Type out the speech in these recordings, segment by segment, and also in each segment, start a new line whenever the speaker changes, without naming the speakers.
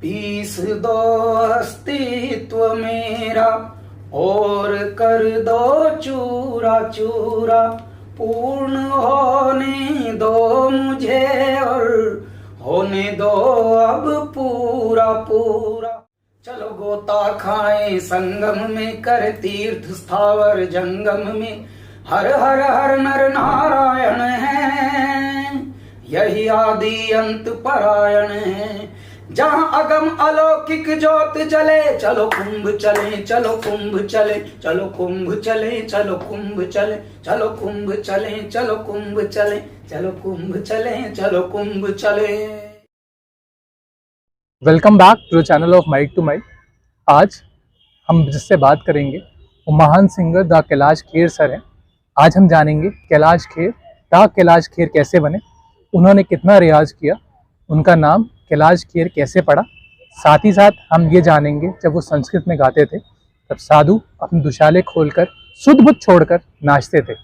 Piece दो अस्तित्व मेरा और कर दो चूरा चूरा, पूर्ण होने दो मुझे और होने दो अब पूरा पूरा। चलो गोता खाए संगम में, कर तीर्थ स्थावर जंगम में, हर हर हर नर नारायण है, यही आदि अंत परायण है। जहाँ अगम अलौकिक ज्योत जले, चलो कुंभ चले, चलो कुंभ चले, चलो कुंभ चले, चलो कुंभ चले, चलो कुंभ चले, चलो कुंभ चले, चलो कुंभ चले, चलो कुंभ चले।
Welcome back to the channel of mic to mic. आज हम जिससे बात करेंगे वो महान singer the Kailash Kher sir हैं। आज हम जानेंगे कैलाश खेर, द कैलाश खेर कैसे बने, उन्होंने कितना रियाज किया, उनका नाम कैलाश खेर कैसे पड़ा। साथ ही साथ हम ये जानेंगे जब वो संस्कृत में गाते थे तब साधु अपने दुशाले खोलकर शुद्ध बुद्ध छोड़कर नाचते थे।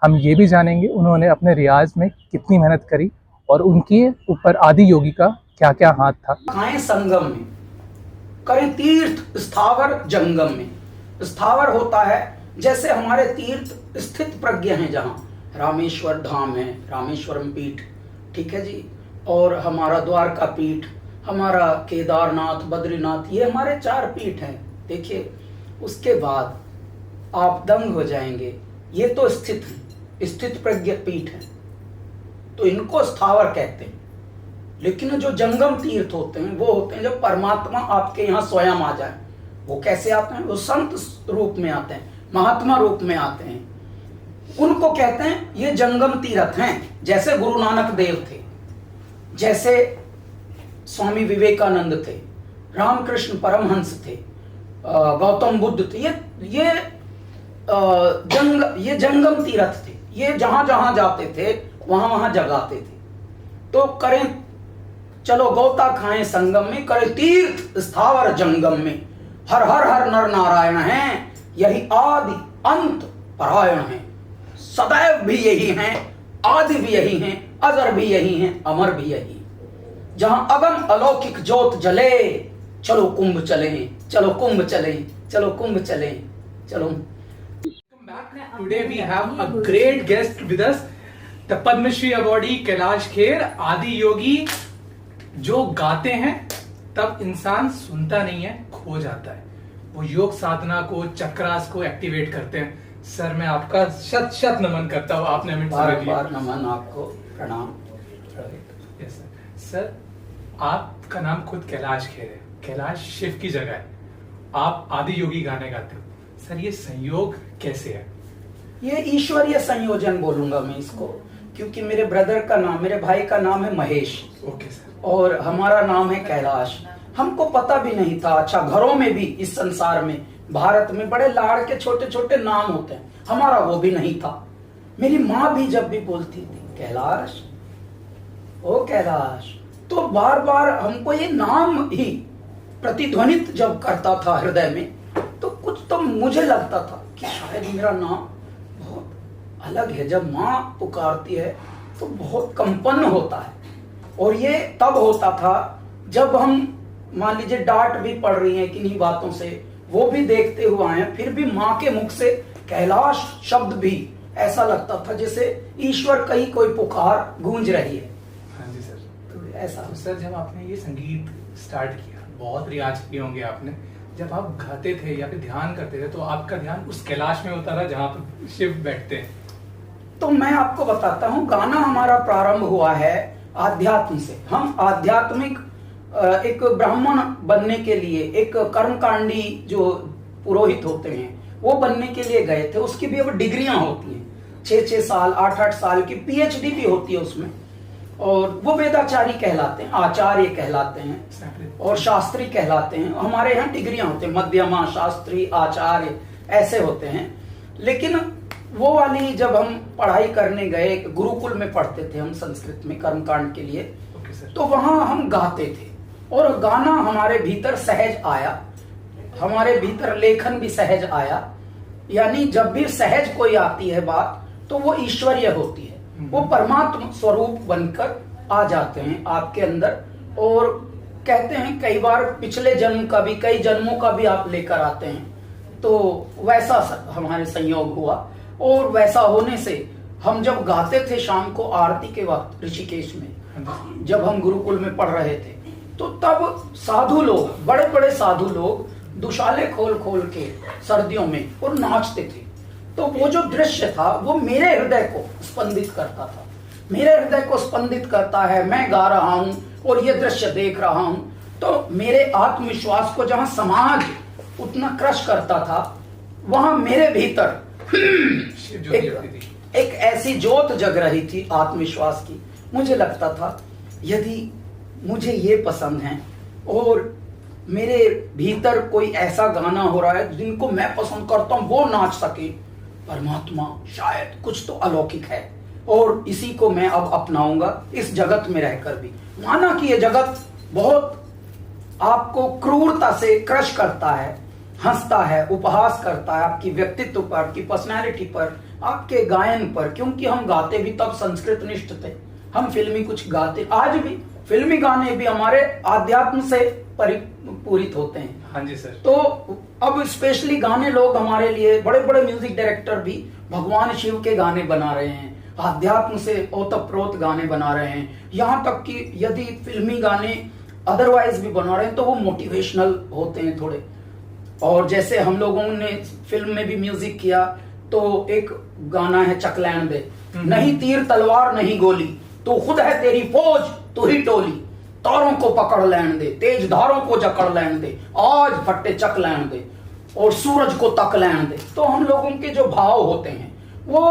हम ये भी जानेंगे उन्होंने अपने रियाज में कितनी मेहनत करी और उनके ऊपर आदि योगी का क्या क्या हाथ था।
खाएं संगम में, करें तीर्थ स्थावर जंगम में। स्थावर होता है जैसे हमारे तीर्थ स्थित प्रज्ञ हैं, जहाँ रामेश्वर धाम है, रामेश्वरम पीठ, ठीक है जी, और हमारा द्वारका पीठ, हमारा केदारनाथ, बद्रीनाथ, ये हमारे 4 पीठ हैं। देखिए, उसके बाद आप दंग हो जाएंगे। ये तो स्थित प्रज्ञ पीठ है, तो इनको स्थावर कहते हैं। लेकिन जो जंगम तीर्थ होते हैं वो होते हैं जब परमात्मा आपके यहाँ स्वयं आ जाए। वो कैसे आते हैं? वो संत रूप में आते हैं, महात्मा रूप में आते हैं, उनको कहते हैं ये जंगम तीर्थ हैं। जैसे गुरु नानक देव थे, जैसे स्वामी विवेकानंद थे, रामकृष्ण परमहंस थे, गौतम बुद्ध थे। ये जंगम तीर्थ थे। ये जहां जहां जाते थे वहां वहां जगाते थे। तो करें चलो गोता खाएं संगम में, करें तीर्थ स्थावर जंगम में, हर हर हर नर नारायण हैं, यही आदि अंत परायण है। सदैव भी यही हैं, आदि भी यही हैं, अजर भी यही हैं, अमर भी यही। जहां अगम अलौकिक ज्योत जले, चलो कुंभ चले, चलो कुंभ चले, चलो कुंभ चले, चलो।
Today we have a great guest with us, the Padma Shri awardee Kailash Kher, आदि योगी, जो गाते हैं तब इंसान सुनता नहीं है, खो जाता है। वो योग साधना को, चक्रास को एक्टिवेट करते हैं। सर, मैं आपका शत शत नमन करता हूँ, आपने हमें
बार नमन, आपको प्रणाम।
यस सर, आपका नाम खुद कैलाश खेर है, कैलाश शिव की जगह है, आप आदि योगी गाने गाते हो। सर, ये संयोग कैसे है?
ये ईश्वरीय संयोजन बोलूंगा मैं इसको, क्योंकि मेरे ब्रदर का नाम, मेरे भाई का नाम है महेश।
Okay sir.
और हमारा नाम है कैलाश। हमको पता भी नहीं था। अच्छा, घरों में भी इस संसार में, भारत में बड़े लाड़ के छोटे छोटे नाम होते हैं, हमारा वो भी नहीं था। मेरी माँ भी जब भी बोलती थी कैलाश, ओ कैलाश, तो बार बार हमको ये नाम ही प्रतिध्वनित जब करता था हृदय में, तो कुछ तो मुझे लगता था कि शायद मेरा नाम बहुत अलग है। जब माँ पुकारती है तो बहुत कंपन होता है। और ये तब होता था जब हम, मान लीजिए, डांट भी पड़ रही है किन्हीं बातों से, वो भी देखते हुए आए, फिर भी माँ के मुख से कैलाश शब्द भी ऐसा लगता था जैसे ईश्वर कहीं कोई पुकार गूंज रही है।
हाँ जी सर।
तो ऐसा।
तो सर, जब आपने ये संगीत स्टार्ट किया, बहुत रियाज किए होंगे आपने, जब आप गाते थे या फिर ध्यान करते थे तो आपका ध्यान उस कैलाश में होता था जहाँ पर शिव बैठते हैं?
तो मैं आपको बताता हूँ, गाना हमारा प्रारंभ हुआ है आध्यात्म से। हम आध्यात्मिक एक ब्राह्मण बनने के लिए, एक कर्मकांडी जो पुरोहित होते हैं वो बनने के लिए गए थे। उसकी भी अब डिग्रियां होती हैं, 6-6 साल, 8-8 साल की पीएचडी भी होती है उसमें। और वो वेदाचारी कहलाते हैं, आचार्य कहलाते हैं और शास्त्री कहलाते हैं। हमारे यहाँ डिग्रियां होती हैं, मध्यमा, शास्त्री, आचार्य, ऐसे होते हैं। लेकिन वो वाली जब हम पढ़ाई करने गए, गुरुकुल में पढ़ते थे हम संस्कृत में कर्मकांड के लिए, तो वहां हम गाते थे और गाना हमारे भीतर सहज आया, हमारे भीतर लेखन भी सहज आया। यानी जब भी सहज कोई आती है बात तो वो ईश्वरीय होती है, वो परमात्मा स्वरूप बनकर आ जाते हैं आपके अंदर। और कहते हैं कई बार पिछले जन्म का भी, कई जन्मों का भी आप लेकर आते हैं, तो वैसा हमारे संयोग हुआ। और वैसा होने से हम जब गाते थे शाम को आरती के वक्त ऋषिकेश में, जब हम गुरुकुल में पढ़ रहे थे, तो तब साधु लोग, बड़े बड़े साधु लोग दुशाले खोल खोल के सर्दियों में और नाचते थे। तो वो जो दृश्य था वो मेरे हृदय को स्पंदित करता था, मेरे हृदय को स्पंदित करता है। मैं गा रहा हूं और ये दृश्य देख रहा हूं, तो मेरे आत्मविश्वास को जहां समाज उतना क्रश करता था, वहां मेरे भीतर एक ऐसी जोत जग रही थी आत्मविश्वास की। मुझे लगता था यदि मुझे ये पसंद है और मेरे भीतर कोई ऐसा गाना हो रहा है जिनको मैं पसंद करता हूं, वो नाच सके, परमात्मा शायद कुछ तो अलौकिक है और इसी को मैं अब अपनाऊंगा इस जगत में रहकर भी। माना कि ये जगत बहुत आपको क्रूरता से क्रश करता है, हंसता है, उपहास करता है आपकी व्यक्तित्व पर, आपकी पर्सनैलिटी पर, आपके गायन पर, क्योंकि हम गाते भी तब संस्कृत निष्ठ थे, हम फिल्मी कुछ गाते, आज भी फिल्मी गाने भी हमारे आध्यात्म से परिपूरित होते हैं।
हाँ जी सर।
तो अब स्पेशली गाने लोग हमारे लिए, बड़े बड़े म्यूजिक डायरेक्टर भी भगवान शिव के गाने बना रहे हैं, आध्यात्म से ओतप्रोत गाने बना रहे हैं, यहाँ तक कि यदि फिल्मी गाने अदरवाइज भी बना रहे हैं तो वो मोटिवेशनल होते हैं थोड़े। और जैसे हम लोगों ने फिल्म में भी म्यूजिक किया, तो एक गाना है चकलैन दे, नहीं तीर तलवार नहीं गोली, तो खुद है तेरी फौज तू ही टोली, तारों को पकड़ लैन दे, तेज धारों को जकड़ लैन दे, आज फट्टे चक लैन दे, और सूरज को तक लैन दे। तो हम लोगों के जो भाव होते हैं वो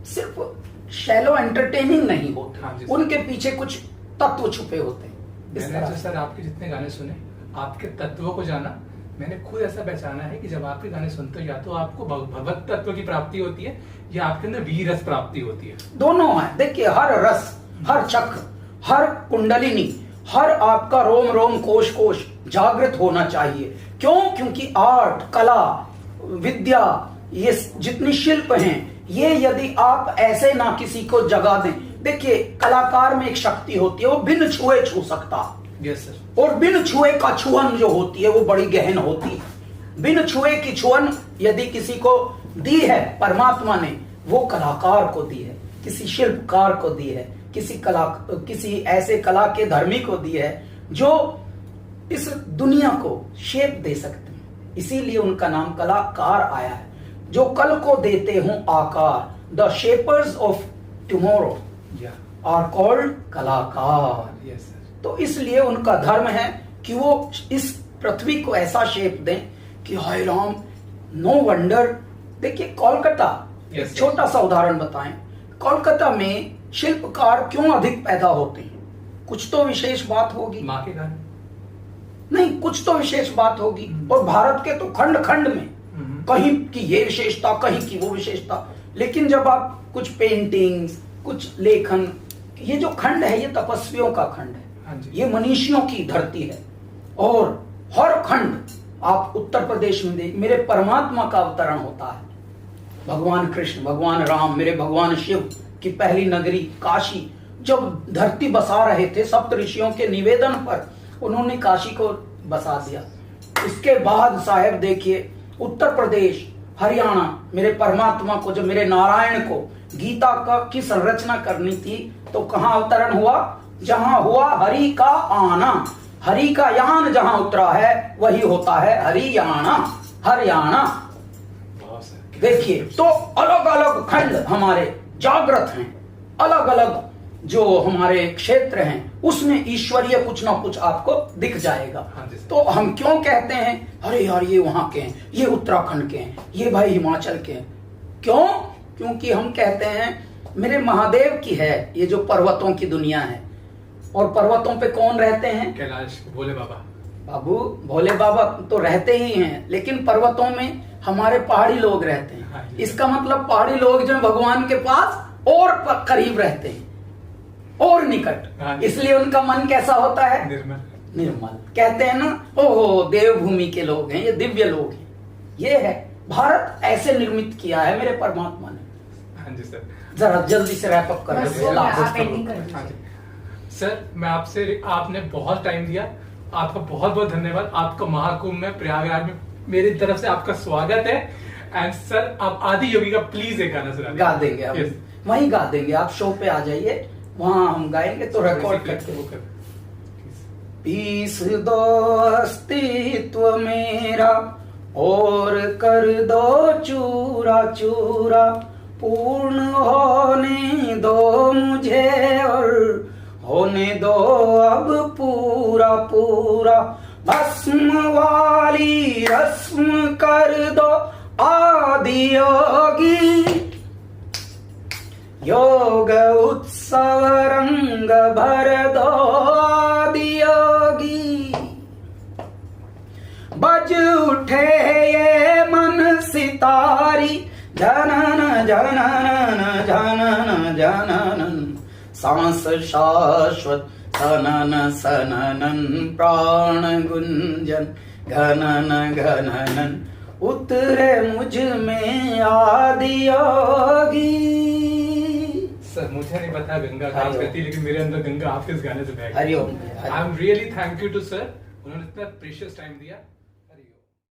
सिर्फ शैलो एंटरटेनिंग नहीं होते।
हाँ,
उनके पीछे कुछ तत्व छुपे होते हैं।
मैंने जो सर आपके जितने गाने सुने, आपके तत्वों को जाना, मैंने खुद ऐसा पहचाना है कि जब आपके गाने सुनते हो या तो आपको भगवत तत्व की प्राप्ति होती है या आपके अंदर वीर रस प्राप्ति होती है।
दोनों है। देखिए, हर रस, हर चक्र, हर कुंडलिनी, हर आपका रोम रोम कोश कोश जागृत होना चाहिए। क्यों? क्योंकि आर्ट, कला, विद्या, ये जितनी शिल्प हैं, ये यदि आप ऐसे ना किसी को जगा दें, देखिए कलाकार में एक शक्ति होती है, वो बिन छुए छू सकता।
Yes sir.
और बिन छुए का छुअन जो होती है वो बड़ी गहन होती है। बिन छुए की छुअन यदि किसी को दी है परमात्मा ने, वो कलाकार को दी है, किसी शिल्पकार को दी है, किसी ऐसे कला के धर्मी को दी है जो इस दुनिया को शेप दे सकते हैं। इसीलिए उनका नाम कलाकार आया है, जो कल को देते हों आकार। The shapers of tomorrow are called कलाकार।
Yes sir.
तो इसलिए उनका धर्म है कि वो इस पृथ्वी को ऐसा शेप दें कि हाय राम, नो वंडर। देखिए कोलकाता,
yes,
छोटा सा उदाहरण बताएं, कोलकाता में शिल्पकार क्यों अधिक पैदा होते हैं? कुछ तो विशेष बात होगी।
माँ के गाने
नहीं, कुछ तो विशेष बात होगी। और भारत के तो खंड खंड में कहीं की ये विशेषता, कहीं की वो विशेषता। लेकिन जब आप कुछ पेंटिंग्स, कुछ लेखन, ये जो खंड है ये तपस्वियों का खंड है, ये मनीषियों की धरती है। और हर खंड आप उत्तर प्रदेश में देख, मेरे परमात्मा का अवतरण होता है। भगवान कृष्ण, भगवान राम, मेरे भगवान शिव की पहली नगरी काशी, जब धरती बसा रहे थे सप्त ऋषियों के निवेदन पर, उन्होंने काशी को बसा दिया। इसके बाद साहब देखिए, उत्तर प्रदेश, हरियाणा, मेरे परमात्मा को, जब मेरे नारायण को गीता की संरचना करनी थी, तो कहां अवतरण हुआ? जहां हुआ हरि का आना। हरि का यान जहां उतरा है वही होता है हरियाणा, हरियाणा। देखिए, तो अलग अलग खंड हमारे जागृत हैं, अलग अलग जो हमारे क्षेत्र हैं उसमें ईश्वरीय कुछ ना कुछ आपको दिख जाएगा। तो हम क्यों कहते हैं अरे यार ये वहां के हैं, ये उत्तराखंड के हैं, ये भाई हिमाचल के हैं? क्यों? क्योंकि हम कहते हैं मेरे महादेव की है ये जो पर्वतों की दुनिया है। और पर्वतों पे कौन रहते हैं?
कैलाश भोले बाबा।
बाबू, भोले बाबा तो रहते ही हैं, लेकिन पर्वतों में हमारे पहाड़ी लोग रहते हैं। इसका मतलब पहाड़ी लोग जो भगवान के पास और करीब रहते हैं और निकट, इसलिए उनका मन कैसा होता है?
निर्मल।
निर्मल। कहते हैं ना, ओहो देवभूमि के लोग हैं, ये दिव्य लोग हैं। ये है भारत, ऐसे निर्मित किया है मेरे परमात्मा ने।
हाँ जी सर।
जरा जल्दी से रैप अप कर
सर मैं आपसे, आपने बहुत टाइम दिया आपका बहुत बहुत धन्यवाद। आपका महाकुंभ में प्रयागराज में मेरी तरफ से आपका स्वागत है। एंड सर आप आदि योगी का प्लीज एक गाना सुना
गा देंगे हम।
Yes.
वहीं गा देंगे, आप शो पे आ जाइए, वहां हम गाएंगे तो रिकॉर्ड करके
वो कर
पीस दो अस्तित्व मेरा और कर दो चूरा चूरा, पूर्ण होने दो मुझे और होने दो अब पूरा पूरा, भस्म वाली रस्म कर दो आदि योगी, योग उत्सव रंग भर दो आदि योगी, बज उठे ये मन सितारी, जनन जनन जनन जनन, सांस शाश्वत सनन सननन, प्राण गुंजन घनन घननन, उतरे मुझ में आदि योगी।
सर मुझे नहीं पता गंगा डांस करती, लेकिन मेरे अंदर गंगा आपके इस गाने से बह गई।
Hariom.
I am really thank you too sir, उन्होंने इतना प्रीशियस टाइम दिया।